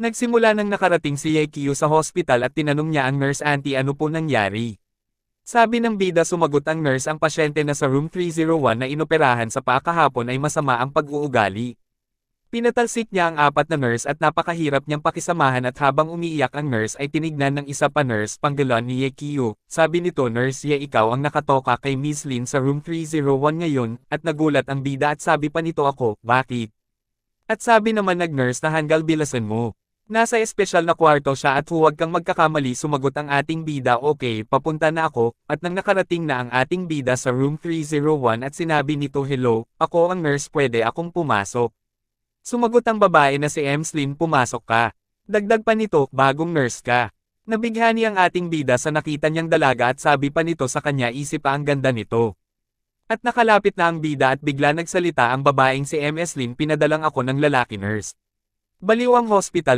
Nagsimula nang nakarating si Yekio sa hospital at tinanong niya ang nurse auntie ano po nangyari. Sabi ng bida sumagot ang nurse ang pasyente na sa room 301 na inoperahan sa paa kahapon ay masama ang pag-uugali. Pinatalsik niya ang apat na nurse at napakahirap niyang pakisamahan at habang umiiyak ang nurse ay tinignan ng isa pa nurse panggalon ni Yekio. Sabi nito Nurse Ye ikaw ang nakatoka kay Miss Lin sa room 301 ngayon, at nagulat ang bida at sabi pa nito ako, bakit? At sabi naman nag-nurse na hanggal bilasan mo. Nasa espesyal na kwarto siya at huwag kang magkakamali sumagot ang ating bida okay papunta na ako, at nang nakarating na ang ating bida sa room 301 at sinabi nito hello, ako ang nurse pwede akong pumasok. Sumagot ang babae na si Emslyn pumasok ka. Dagdag pa nito, bagong nurse ka. Nabighani ang ating bida sa nakita niyang dalaga at sabi pa nito sa kanya isip pa ang ganda nito. At nakalapit na ang bida at bigla nagsalita ang babaeng si Emslyn pinadalang ako ng lalaki nurse. Baliw ang hospital